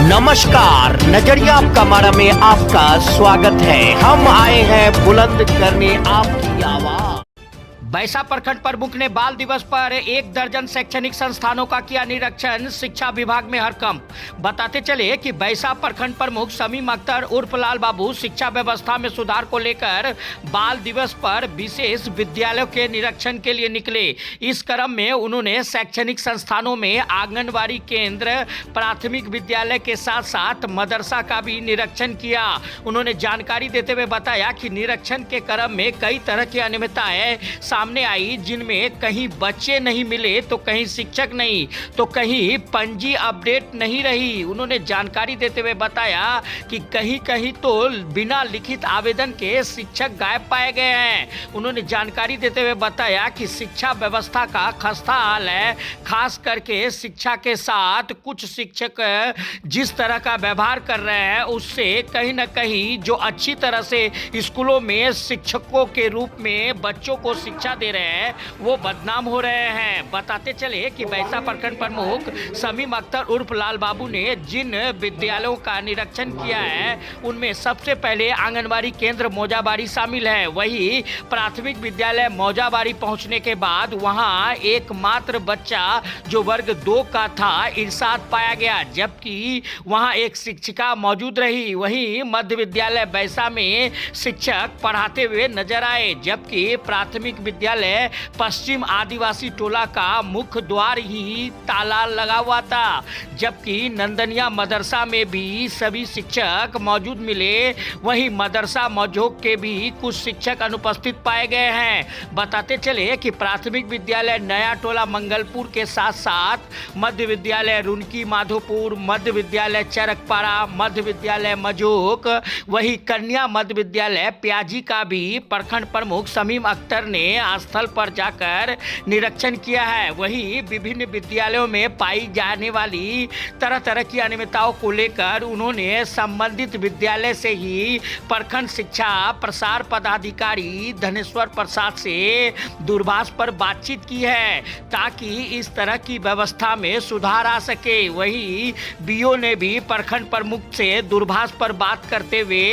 नमस्कार, नजरिया कमारा में आपका स्वागत है। हम आए हैं बुलंद करने आपकी आवाज। बैसा प्रखंड प्रमुख ने बाल दिवस पर 1 दर्जन शैक्षणिक संस्थानों का किया निरीक्षण, शिक्षा विभाग में हड़कंप। बताते चले कि बैसा प्रखंड प्रमुख शमीम अख्तर उर्फ लाल बाबू शिक्षा व्यवस्था में सुधार को लेकर बाल दिवस पर विशेष विद्यालयों के निरीक्षण के लिए निकले। इस क्रम में उन्होंने शैक्षणिक संस्थानों में आंगनबाड़ी केंद्र, प्राथमिक विद्यालय के साथ साथ मदरसा का भी निरीक्षण किया। उन्होंने जानकारी देते हुए बताया कि निरीक्षण के क्रम में कई तरह की अनियमितताएं सामने आई, जिनमें कहीं बच्चे नहीं मिले तो कहीं शिक्षक नहीं तो कहीं पंजी अपडेट नहीं रही। उन्होंने जानकारी देते हुए बताया कि कहीं कहीं तो बिना लिखित आवेदन के शिक्षक गायब पाए गए हैं। उन्होंने जानकारी देते हुए बताया कि शिक्षा व्यवस्था का खस्ता हाल है, खास करके शिक्षा के साथ कुछ शिक्षक जिस तरह का व्यवहार कर रहे हैं उससे कहीं ना कहीं जो अच्छी तरह से स्कूलों में शिक्षकों के रूप में बच्चों को शिक्षा दे रहे हैं वो बदनाम हो रहे हैं। बताते चले कि बैसा प्रखंड प्रमुख शमीम अख्तर उर्फ लाल बाबू ने जिन विद्यालयों का निरीक्षण किया है उनमें सबसे पहले आंगनबाड़ी केंद्र मौजाबाड़ी शामिल है। वही प्राथमिक विद्यालय मौजाबाड़ी पहुंचने के बाद वहां एकमात्र बच्चा जो वर्ग 2 का था इरशाद पाया गया, जबकि वहां एक शिक्षिका मौजूद रही। वहीं मध्य विद्यालय बैसा में शिक्षक पढ़ाते हुए नजर आए, जबकि प्राथमिक विद्यालय पश्चिम आदिवासी टोला का मुख्य द्वार ही ताला लगा हुआ था, जबकि नंदनिया मदरसा में भी सभी शिक्षक मौजूद मिले। वहीं मदरसा मौजूद के भी कुछ शिक्षक अनुपस्थित पाए गए हैं। बताते चले कि प्राथमिक विद्यालय नया टोला मंगलपुर के साथ साथ मध्य विद्यालय रुनकी माधोपुर, मध्य विद्यालय चरकपाड़ा, मध्य विद्यालय मजोक, वही कन्या मध्य विद्यालय प्याजी का भी प्रखंड प्रमुख शमीम अख्तर ने स्थल पर जाकर निरीक्षण किया है। वहीं विभिन्न विद्यालयों में पाई जाने वाली तरह तरह की अनियमितताओं को लेकर उन्होंने संबंधित विद्यालय से ही प्रखंड शिक्षा प्रसार पदाधिकारी धनेश्वर प्रसाद से दूरभाष पर बातचीत की है ताकि इस तरह की व्यवस्था में सुधार आ सके। वहीं बीओ ने भी प्रखंड प्रमुख से दूरभाष पर बात करते हुए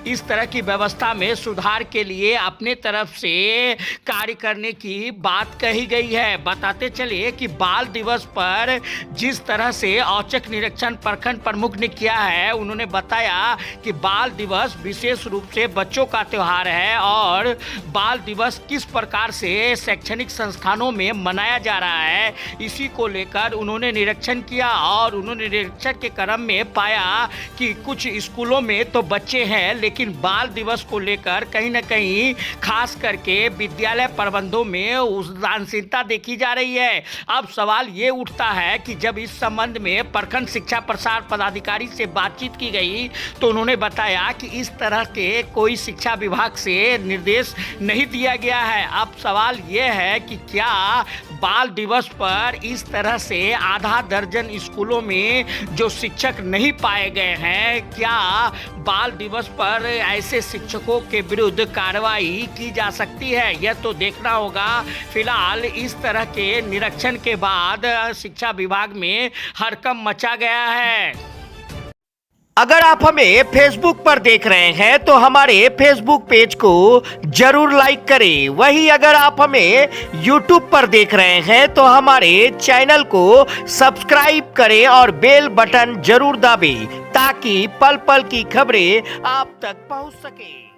इस तरह की व्यवस्था में सुधार के लिए अपने तरफ से कार्य करने की बात कही गई है। बताते चले कि बाल दिवस पर जिस तरह से औचक निरीक्षण प्रखंड प्रमुख ने किया है, उन्होंने बताया कि बाल दिवस विशेष रूप से बच्चों का त्योहार है और बाल दिवस किस प्रकार से शैक्षणिक संस्थानों में मनाया जा रहा है इसी को लेकर उन्होंने निरीक्षण किया। और उन्होंने निरीक्षण के क्रम में पाया कि कुछ स्कूलों में तो बच्चे हैं लेकिन बाल दिवस को लेकर कहीं ना कहीं खास करके विद्यालय प्रबंधों में उदासीनता देखी जा रही है। अब सवाल ये उठता है कि जब इस संबंध में प्रखंड शिक्षा प्रसार पदाधिकारी से बातचीत की गई तो उन्होंने बताया कि इस तरह के कोई शिक्षा विभाग से निर्देश नहीं दिया गया है। अब सवाल ये है कि क्या बाल दिवस पर इस तरह से आधा दर्जन स्कूलों में जो शिक्षक नहीं पाए गए हैं, क्या बाल दिवस पर ऐसे शिक्षकों के विरुद्ध कार्रवाई की जा सकती है? यह तो देखना होगा। फिलहाल इस तरह के निरीक्षण के बाद शिक्षा विभाग में हड़कंप मचा गया है। अगर आप हमें फेसबुक पर देख रहे हैं तो हमारे फेसबुक पेज को जरूर लाइक करें। वहीं अगर आप हमें यूट्यूब पर देख रहे हैं तो हमारे चैनल को सब्सक्राइब करें और बेल बटन जरूर दबाएं ताकि पल पल की खबरें आप तक पहुंच सके।